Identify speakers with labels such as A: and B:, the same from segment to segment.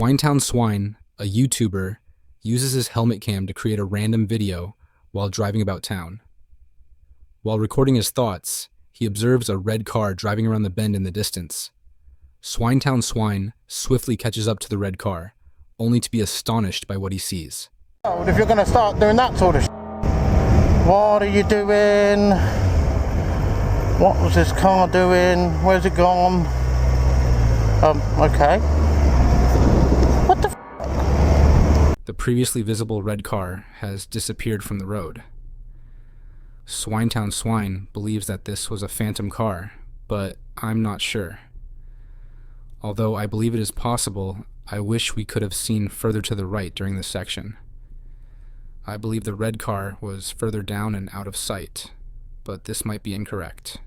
A: Swinetown Swine, a YouTuber, uses his helmet cam to create a random video while driving about town. While recording his thoughts, he observes a red car driving around the bend in the distance. Swinetown Swine swiftly catches up to the red car, only to be astonished by what he sees.
B: If you're going to start doing that sort of what are you doing? What was this car doing? Where's it gone? Okay. What the f***?
A: The previously visible red car has disappeared from the road. Swinetown Swine believes that this was a phantom car, but I'm not sure. Although I believe it is possible, I wish we could have seen further to the right during this section. I believe the red car was further down and out of sight, but this might be incorrect.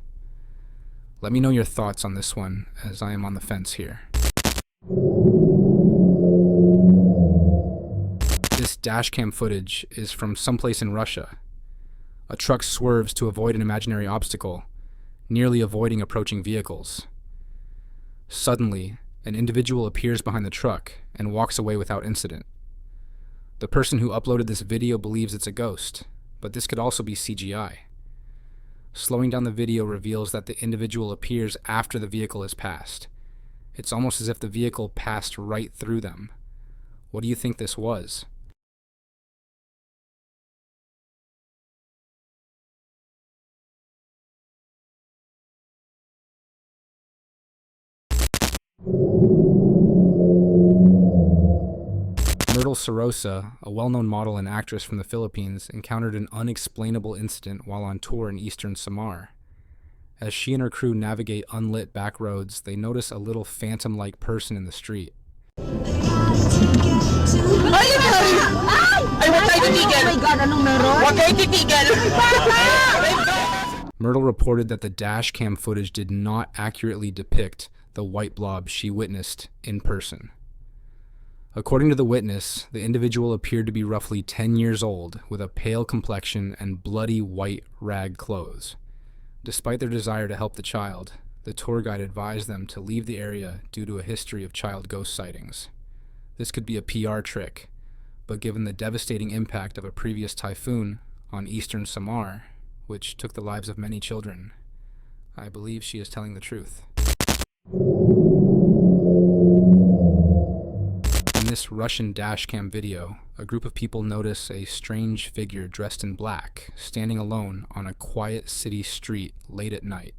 A: Let me know your thoughts on this one, as I am on the fence here. This dashcam footage is from someplace in Russia. A truck swerves to avoid an imaginary obstacle, nearly avoiding approaching vehicles. Suddenly, an individual appears behind the truck and walks away without incident. The person who uploaded this video believes it's a ghost, but this could also be CGI. Slowing down the video reveals that the individual appears after the vehicle has passed. It's almost as if the vehicle passed right through them. What do you think this was? Myrtle Sorosa, a well-known model and actress from the Philippines, encountered an unexplainable incident while on tour in eastern Samar. As she and her crew navigate unlit back roads, they notice a little phantom-like person in the street. Myrtle reported that the dashcam footage did not accurately depict the white blob she witnessed in person. According to the witness, the individual appeared to be roughly 10 years old, with a pale complexion and bloody white rag clothes. Despite their desire to help the child, the tour guide advised them to leave the area due to a history of child ghost sightings. This could be a PR trick, but given the devastating impact of a previous typhoon on eastern Samar, which took the lives of many children, I believe she is telling the truth. In this Russian dashcam video, a group of people notice a strange figure dressed in black, standing alone on a quiet city street late at night.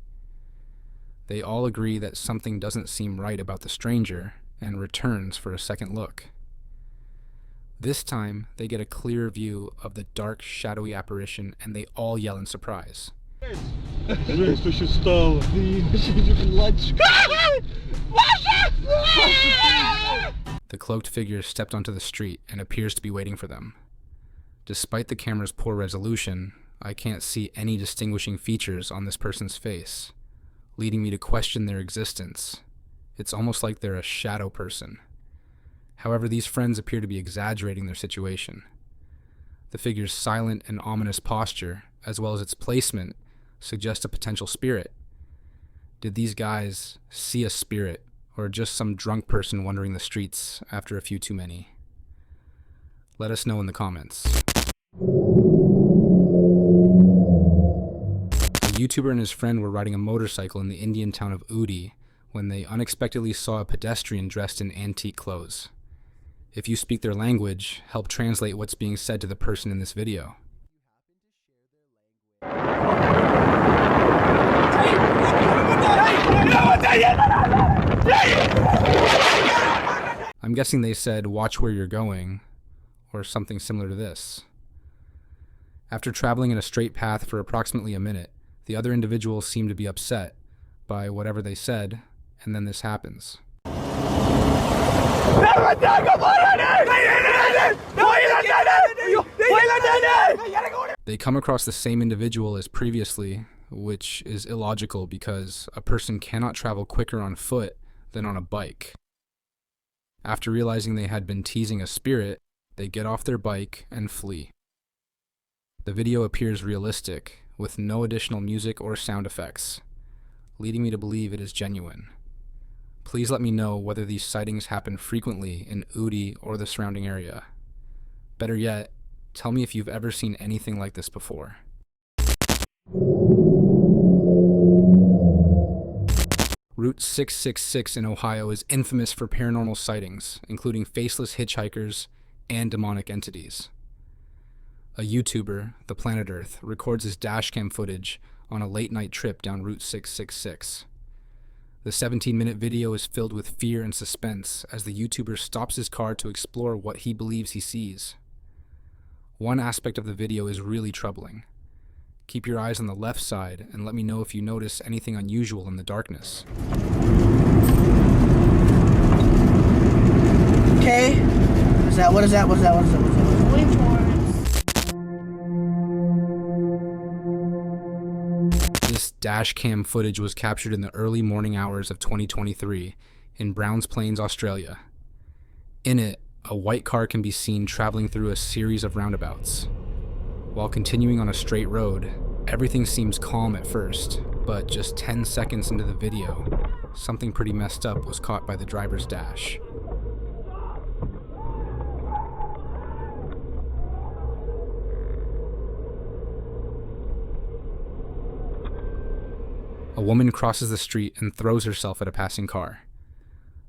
A: They all agree that something doesn't seem right about the stranger, and returns for a second look. This time, they get a clear view of the dark, shadowy apparition, and they all yell in surprise. The cloaked figure stepped onto the street and appears to be waiting for them. Despite the camera's poor resolution, I can't see any distinguishing features on this person's face, leading me to question their existence. It's almost like they're a shadow person. However, these friends appear to be exaggerating their situation. The figure's silent and ominous posture, as well as its placement, suggest a potential spirit. Did these guys see a spirit, or just some drunk person wandering the streets after a few too many? Let us know in the comments. A YouTuber and his friend were riding a motorcycle in the Indian town of Udi when they unexpectedly saw a pedestrian dressed in antique clothes. If you speak their language, help translate what's being said to the person in this video. I'm guessing they said, "Watch where you're going," or something similar to this. After traveling in a straight path for approximately a minute, the other individuals seem to be upset by whatever they said, and then this happens. They come across the same individual as previously, which is illogical because a person cannot travel quicker on foot than on a bike. After realizing they had been teasing a spirit, they get off their bike and flee. The video appears realistic, with no additional music or sound effects, leading me to believe it is genuine. Please let me know whether these sightings happen frequently in Udi or the surrounding area. Better yet, tell me if you've ever seen anything like this before. Route 666 in Ohio is infamous for paranormal sightings, including faceless hitchhikers and demonic entities. A YouTuber, The Planet Earth, records his dashcam footage on a late-night trip down Route 666. The 17-minute video is filled with fear and suspense as the YouTuber stops his car to explore what he believes he sees. One aspect of the video is really troubling. Keep your eyes on the left side and let me know if you notice anything unusual in the darkness.
C: Okay. What is that?
D: Wind horns.
A: This dash cam footage was captured in the early morning hours of 2023 in Browns Plains, Australia. In it, a white car can be seen traveling through a series of roundabouts. While continuing on a straight road, everything seems calm at first, but just 10 seconds into the video, something pretty messed up was caught by the driver's dash. A woman crosses the street and throws herself at a passing car.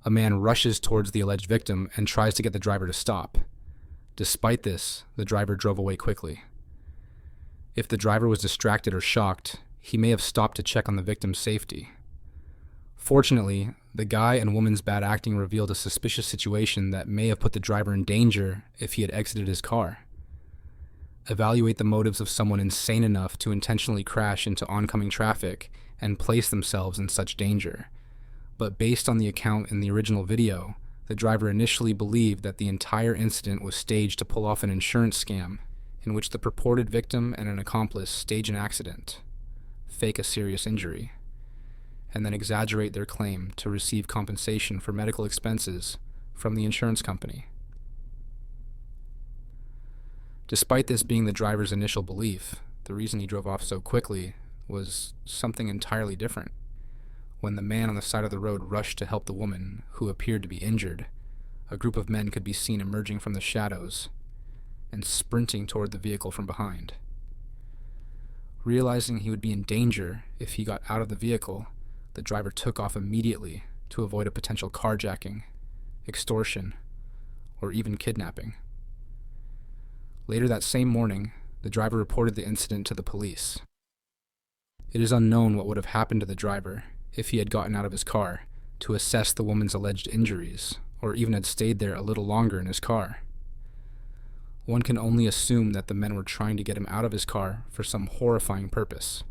A: A man rushes towards the alleged victim and tries to get the driver to stop. Despite this, the driver drove away quickly. If the driver was distracted or shocked, he may have stopped to check on the victim's safety. Fortunately, the guy and woman's bad acting revealed a suspicious situation that may have put the driver in danger if he had exited his car. Evaluate the motives of someone insane enough to intentionally crash into oncoming traffic and place themselves in such danger. But based on the account in the original video, the driver initially believed that the entire incident was staged to pull off an insurance scam in which the purported victim and an accomplice stage an accident, fake a serious injury, and then exaggerate their claim to receive compensation for medical expenses from the insurance company. Despite this being the driver's initial belief, the reason he drove off so quickly was something entirely different. When the man on the side of the road rushed to help the woman, who appeared to be injured, a group of men could be seen emerging from the shadows and sprinting toward the vehicle from behind. Realizing he would be in danger if he got out of the vehicle, the driver took off immediately to avoid a potential carjacking, extortion, or even kidnapping. Later that same morning, the driver reported the incident to the police. It is unknown what would have happened to the driver if he had gotten out of his car to assess the woman's alleged injuries, or even had stayed there a little longer in his car. One can only assume that the men were trying to get him out of his car for some horrifying purpose.